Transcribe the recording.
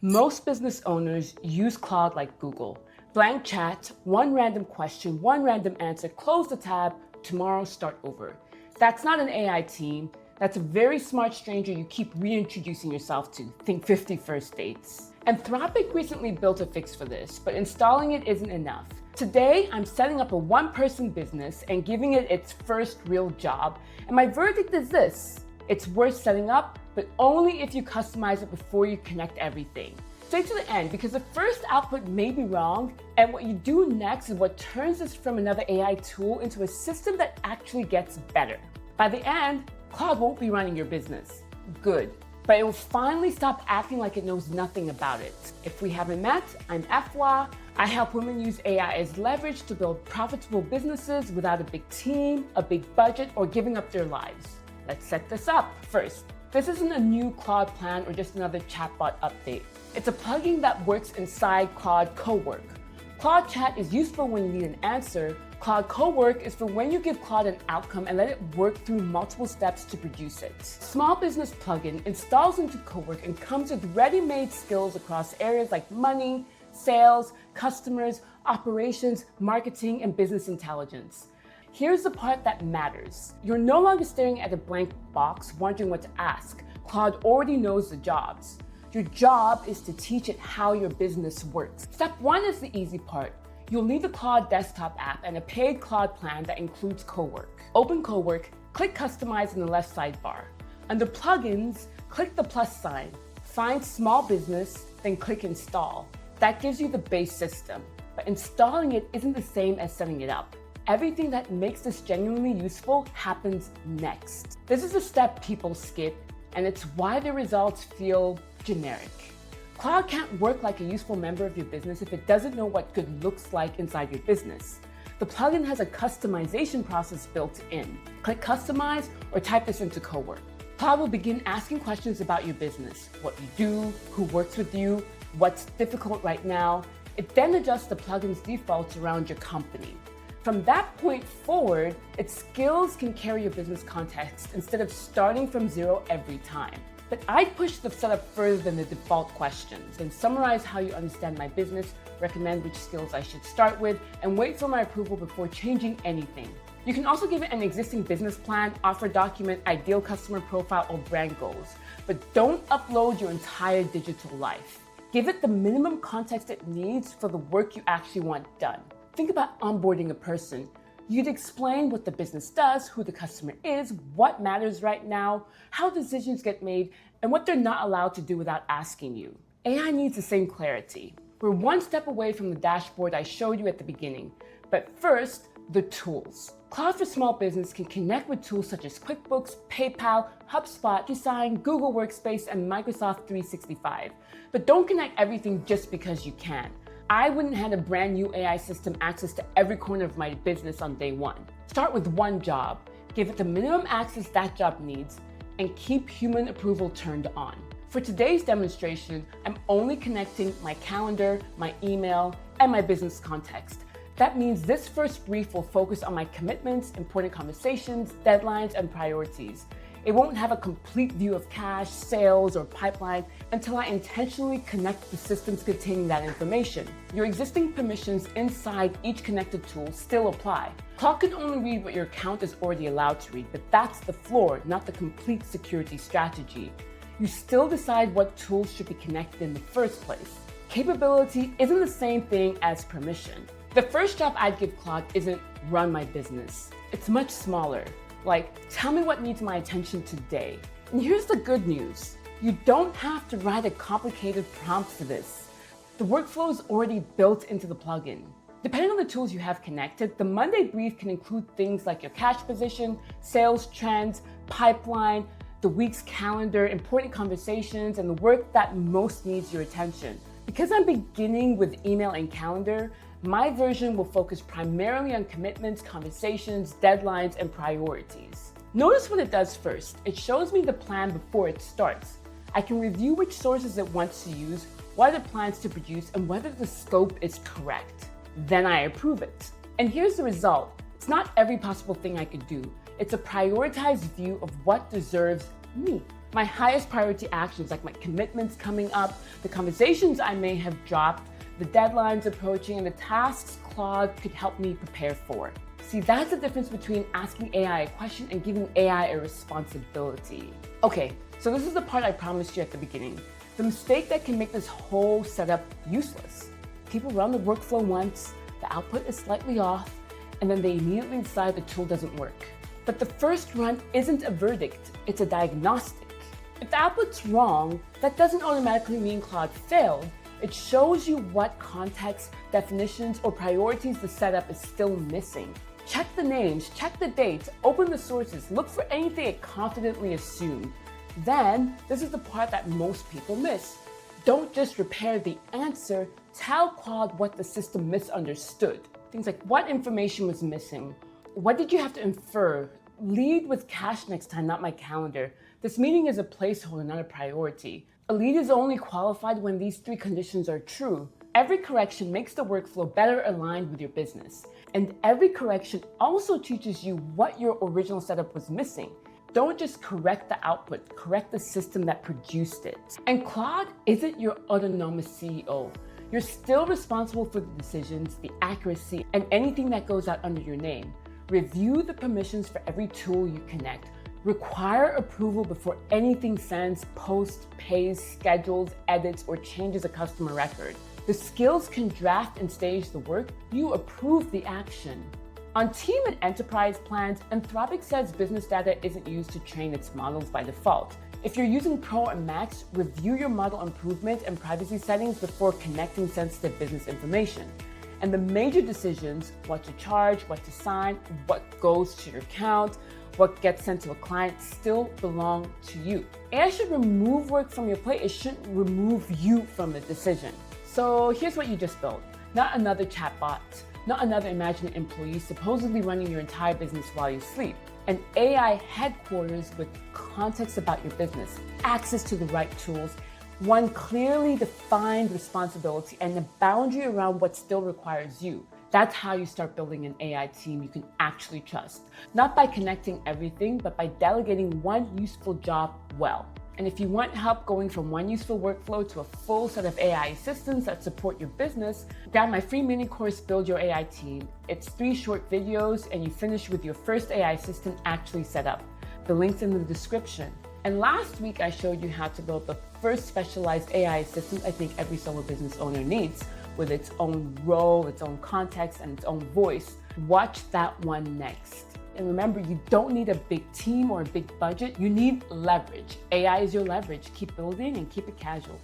Most business owners use Claude like Google. Blank chat, one random question, one random answer, close the tab, tomorrow start over. That's not an AI team. That's a very smart stranger you keep reintroducing yourself to. Think 50 first dates. Anthropic recently built a fix for this, but installing it isn't enough. Today, I'm setting up a one-person business and giving it its first real job. And my verdict is this: it's worth setting up, but only if you customize it before you connect everything. Stay to the end, because the first output may be wrong, and what you do next is what turns this from another AI tool into a system that actually gets better. By the end, Claude won't be running your business. Good. But it will finally stop acting like it knows nothing about it. If we haven't met, I'm Efwa. I help women use AI as leverage to build profitable businesses without a big team, a big budget, or giving up their lives. Let's set this up. First, this isn't a new Claude plan or just another chatbot update. It's a plugin that works inside Claude Cowork. Claude Chat is useful when you need an answer. Claude Cowork is for when you give Claude an outcome and let it work through multiple steps to produce it. Small business plugin installs into Cowork and comes with ready-made skills across areas like money, sales, customers, operations, marketing, and business intelligence. Here's the part that matters. You're no longer staring at a blank box wondering what to ask. Claude already knows the jobs. Your job is to teach it how your business works. Step 1 is the easy part. You'll need the Claude desktop app and a paid Claude plan that includes Cowork. Open Cowork, click Customize in the left sidebar. Under Plugins, click the plus sign. Find Small Business, then click Install. That gives you the base system, but installing it isn't the same as setting it up. Everything that makes this genuinely useful happens next. This is a step people skip, and it's why the results feel generic. Claude can't work like a useful member of your business if it doesn't know what good looks like inside your business. The plugin has a customization process built in. Click Customize or type this into Cowork. Claude will begin asking questions about your business, what you do, who works with you, what's difficult right now. It then adjusts the plugin's defaults around your company. From that point forward, its skills can carry your business context instead of starting from zero every time. But I'd push the setup further than the default questions, then summarize how you understand my business, recommend which skills I should start with, and wait for my approval before changing anything. You can also give it an existing business plan, offer document, ideal customer profile, or brand goals, but don't upload your entire digital life. Give it the minimum context it needs for the work you actually want done. Think about onboarding a person. You'd explain what the business does, who the customer is, what matters right now, how decisions get made, and what they're not allowed to do without asking you. AI needs the same clarity. We're one step away from the dashboard I showed you at the beginning. But first, the tools. Claude for Small Business can connect with tools such as QuickBooks, PayPal, HubSpot, Design, Google Workspace, and Microsoft 365. But don't connect everything just because you can. I wouldn't hand a brand new AI system access to every corner of my business on day one. Start with one job, give it the minimum access that job needs, and keep human approval turned on. For today's demonstration, I'm only connecting my calendar, my email, and my business context. That means this first brief will focus on my commitments, important conversations, deadlines, and priorities. It won't have a complete view of cash, sales, or pipeline until I intentionally connect the systems containing that information. Your existing permissions inside each connected tool still apply. Claude can only read what your account is already allowed to read, but that's the floor, not the complete security strategy. You still decide what tools should be connected in the first place. Capability isn't the same thing as permission. The first job I'd give Claude isn't run my business. It's much smaller. Like, tell me what needs my attention today. And here's the good news. You don't have to write a complicated prompt for this. The workflow is already built into the plugin. Depending on the tools you have connected, the Monday brief can include things like your cash position, sales trends, pipeline, the week's calendar, important conversations, and the work that most needs your attention. Because I'm beginning with email and calendar, my version will focus primarily on commitments, conversations, deadlines, and priorities. Notice what it does first. It shows me the plan before it starts. I can review which sources it wants to use, what it plans to produce, and whether the scope is correct. Then I approve it. And here's the result. It's not every possible thing I could do. It's a prioritized view of what deserves me. My highest priority actions, like my commitments coming up, the conversations I may have dropped, the deadlines approaching, and the tasks Claude could help me prepare for. See, that's the difference between asking AI a question and giving AI a responsibility. Okay, so this is the part I promised you at the beginning. The mistake that can make this whole setup useless. People run the workflow once, the output is slightly off, and then they immediately decide the tool doesn't work. But the first run isn't a verdict, it's a diagnostic. If the output's wrong, that doesn't automatically mean Claude failed. It shows you what context, definitions, or priorities the setup is still missing. Check the names, check the dates, open the sources, look for anything it confidently assumed. Then, this is the part that most people miss. Don't just repair the answer, tell Claude what the system misunderstood. Things like what information was missing, what did you have to infer? Lead with cash next time, not my calendar. This meeting is a placeholder, not a priority. A lead is only qualified when these 3 conditions are true. Every correction makes the workflow better aligned with your business. And every correction also teaches you what your original setup was missing. Don't just correct the output, correct the system that produced it. And Claude isn't your autonomous CEO. You're still responsible for the decisions, the accuracy, and anything that goes out under your name. Review the permissions for every tool you connect. Require approval before anything sends, posts, pays, schedules, edits, or changes a customer record. The skills can draft and stage the work. You approve the action. On team and enterprise plans, Anthropic says business data isn't used to train its models by default. If you're using Pro and Max, review your model improvement and privacy settings before connecting sensitive business information. And the major decisions, what to charge, what to sign, what goes to your account, what gets sent to a client, still belong to you. AI should remove work from your plate. It shouldn't remove you from the decision. So here's what you just built. Not another chatbot, not another imaginary employee supposedly running your entire business while you sleep. An AI headquarters with context about your business, access to the right tools, one clearly defined responsibility, and a boundary around what still requires you. That's how you start building an AI team you can actually trust. Not by connecting everything, but by delegating one useful job well. And if you want help going from one useful workflow to a full set of AI assistants that support your business, grab my free mini course, Build Your AI Team. It's 3 short videos and you finish with your first AI assistant actually set up. The link's in the description. And last week I showed you how to build the first specialized AI assistant I think every solo business owner needs, with its own role, its own context, and its own voice. Watch that one next. And remember, you don't need a big team or a big budget. You need leverage. AI is your leverage. Keep building and keep it casual.